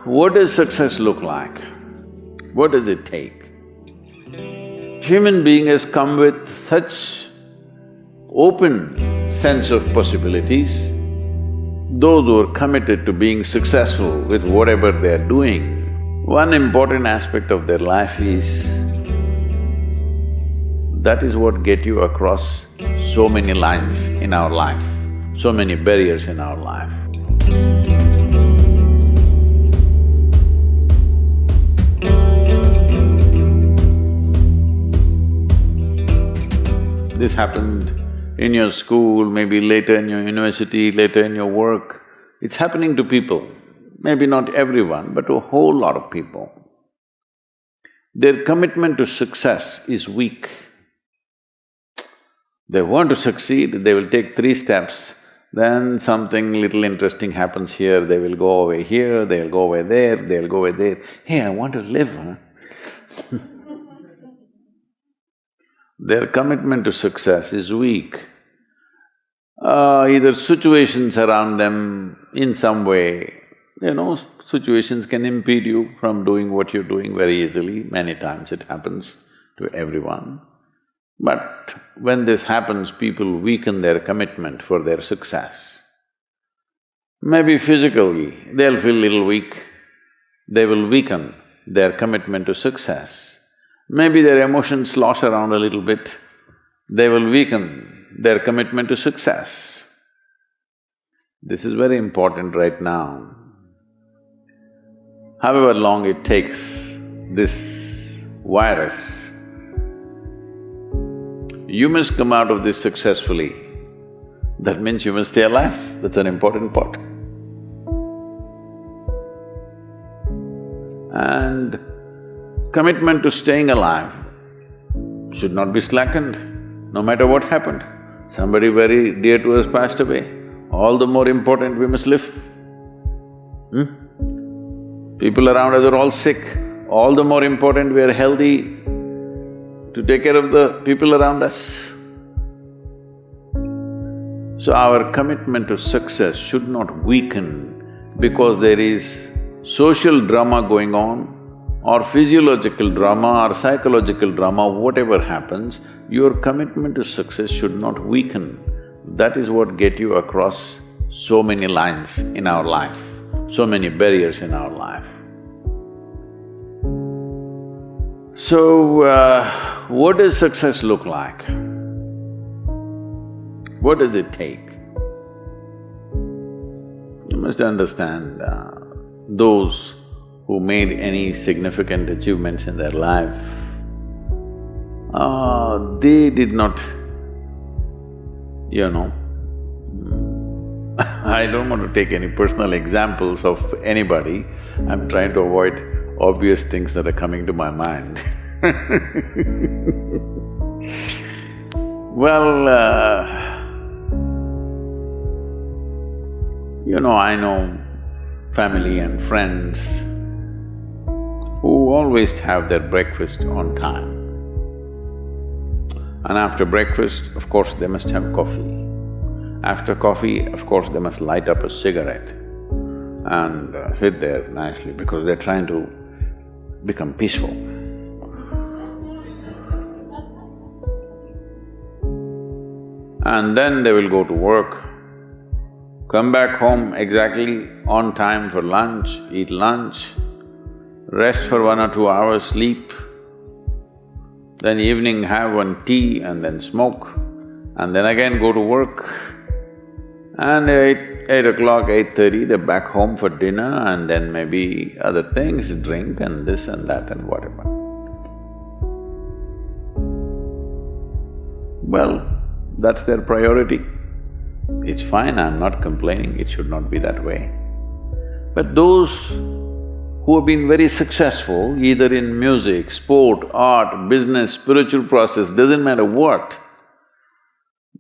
What does success look like? What does it take? Human being has come with such open sense of possibilities. Those who are committed to being successful with whatever they are doing, one important aspect of their life is that is what get you across so many lines in our life, so many barriers in our life. This happened in your school, maybe later in your university, later in your work. It's happening to people, maybe not everyone, but to a whole lot of people. Their commitment to success is weak. They want to succeed, they will take 3 steps, then something little interesting happens here, they will go away here, they'll go away there, they'll go away there. Hey, I want to live, huh? Their commitment to success is weak. Either situations around them in some way, situations can impede you from doing what you're doing very easily. Many times it happens to everyone. But when this happens, people weaken their commitment for their success. Maybe physically, they'll feel little weak, they will weaken their commitment to success. Maybe their emotions slosh around a little bit, they will weaken their commitment to success. This is very important right now. However long it takes, this virus, you must come out of this successfully. That means you must stay alive, that's an important part. And commitment to staying alive should not be slackened, no matter what happened. Somebody very dear to us passed away, all the more important we must live. People around us are all sick, all the more important we are healthy to take care of the people around us. So our commitment to success should not weaken because there is social drama going on, or physiological drama or psychological drama, whatever happens, your commitment to success should not weaken. That is what get you across so many lines in our life, so many barriers in our life. So, what does success look like? What does it take? You must understand, those who made any significant achievements in their life, they did not, I don't want to take any personal examples of anybody, I'm trying to avoid obvious things that are coming to my mind. Well, I know family and friends who always have their breakfast on time. And after breakfast, of course, they must have coffee. After coffee, of course, they must light up a cigarette and sit there nicely because they're trying to become peaceful. And then they will go to work, come back home exactly on time for lunch, eat lunch, rest for 1 or 2 hours, sleep, then evening have one tea and then smoke, and then again go to work. And eight o'clock, 8:30, they're back home for dinner and then maybe other things, drink and this and that and whatever. Well, that's their priority. It's fine, I'm not complaining, it should not be that way. But those who have been very successful, either in music, sport, art, business, spiritual process, doesn't matter what,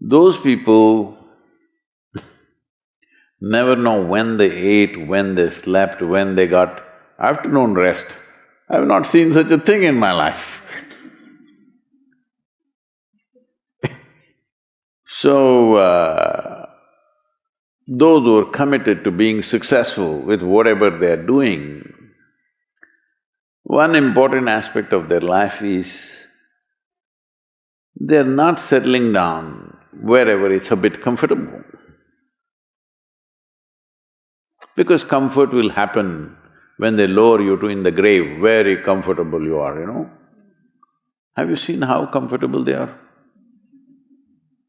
those people never know when they ate, when they slept, when they got afternoon rest. I've not seen such a thing in my life. So, those who are committed to being successful with whatever they are doing, One important aspect of their life is they're not settling down wherever it's a bit comfortable. Because comfort will happen when they lower you to in the grave, very comfortable you are, you know. Have you seen how comfortable they are?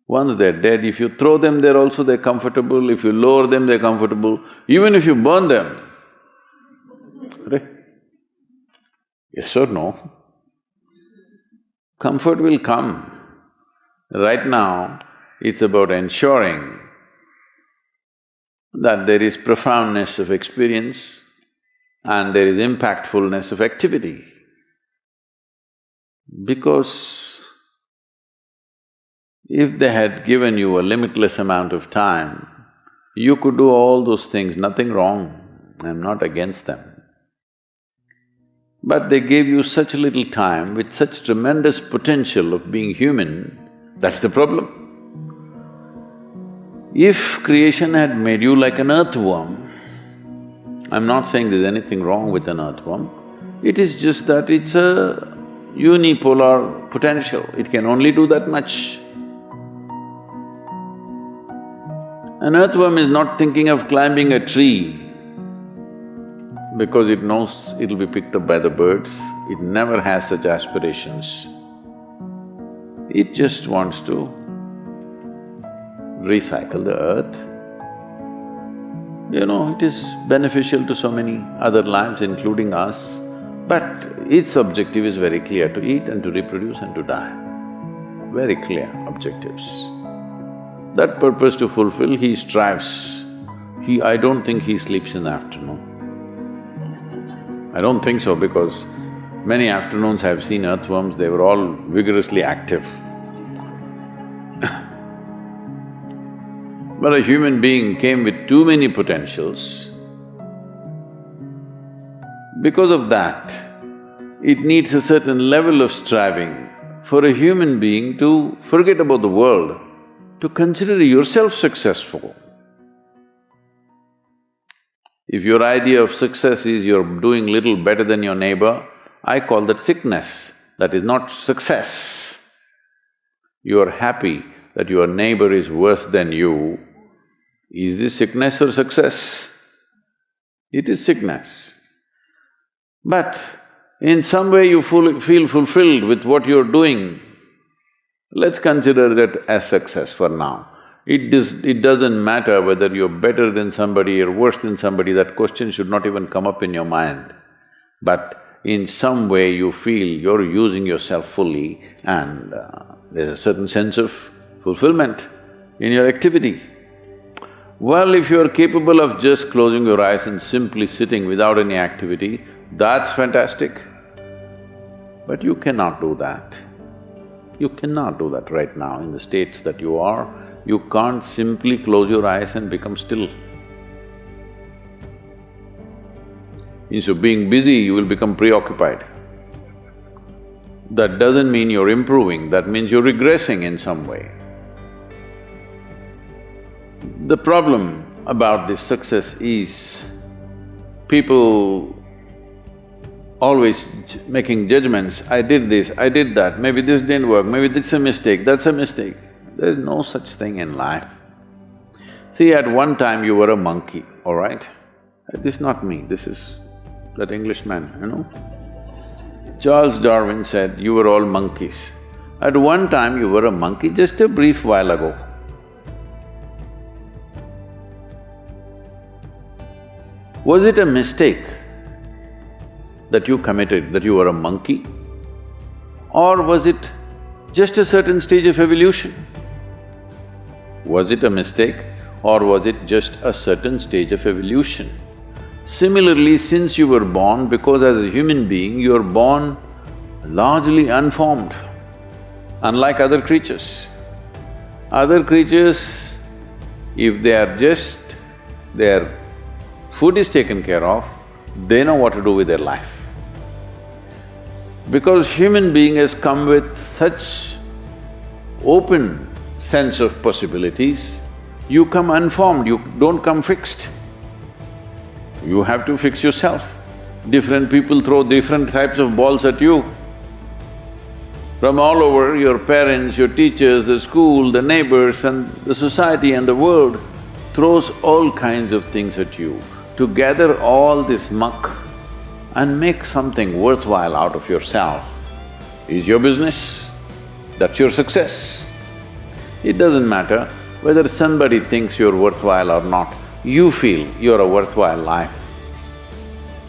Once they're dead, if you throw them there also they're comfortable, if you lower them they're comfortable, even if you burn them. Right? Yes or no? Comfort will come. Right now, it's about ensuring that there is profoundness of experience and there is impactfulness of activity. Because if they had given you a limitless amount of time, you could do all those things, nothing wrong, I'm not against them. But they gave you such little time with such tremendous potential of being human, that's the problem. If creation had made you like an earthworm, I'm not saying there's anything wrong with an earthworm, it is just that it's a unipolar potential, it can only do that much. An earthworm is not thinking of climbing a tree because it knows it'll be picked up by the birds, it never has such aspirations. It just wants to recycle the earth. You know, it is beneficial to so many other lives, including us, but its objective is very clear, to eat and to reproduce and to die. Very clear objectives. That purpose to fulfill, he strives. I don't think he sleeps in the afternoon. I don't think so because many afternoons I've seen earthworms, they were all vigorously active. But a human being came with too many potentials. Because of that, it needs a certain level of striving for a human being to forget about the world, to consider yourself successful. If your idea of success is you're doing little better than your neighbor, I call that sickness, that is not success. You are happy that your neighbor is worse than you. Is this sickness or success? It is sickness. But in some way you feel fulfilled with what you're doing, let's consider that as success for now. It doesn't matter whether you're better than somebody or worse than somebody, that question should not even come up in your mind. But in some way you feel you're using yourself fully and there's a certain sense of fulfillment in your activity. Well, if you're capable of just closing your eyes and simply sitting without any activity, that's fantastic. But you cannot do that. You cannot do that right now in the states that you are. You can't simply close your eyes and become still. Instead of being busy, you will become preoccupied. That doesn't mean you're improving, that means you're regressing in some way. The problem about this success is people always making judgments, I did this, I did that, maybe this didn't work, maybe this is a mistake, that's a mistake. There's no such thing in life. See, at one time you were a monkey, all right? This is not me, this is that Englishman, you know? Charles Darwin said, you were all monkeys. At one time you were a monkey, just a brief while ago. Was it a mistake that you committed, that you were a monkey? Or was it just a certain stage of evolution? Was it a mistake or was it just a certain stage of evolution? Similarly, since you were born, because as a human being, you are born largely unformed, unlike other creatures. Other creatures, if they are just… their food is taken care of, they know what to do with their life. Because human being has come with such open sense of possibilities, you come unformed, you don't come fixed. You have to fix yourself. Different people throw different types of balls at you. From all over, your parents, your teachers, the school, the neighbors and the society and the world throws all kinds of things at you. To gather all this muck and make something worthwhile out of yourself is your business. That's your success. It doesn't matter whether somebody thinks you're worthwhile or not, you feel you're a worthwhile life.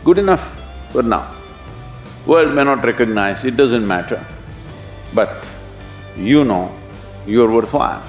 Good enough for now. World may not recognize, it doesn't matter, but you know you're worthwhile.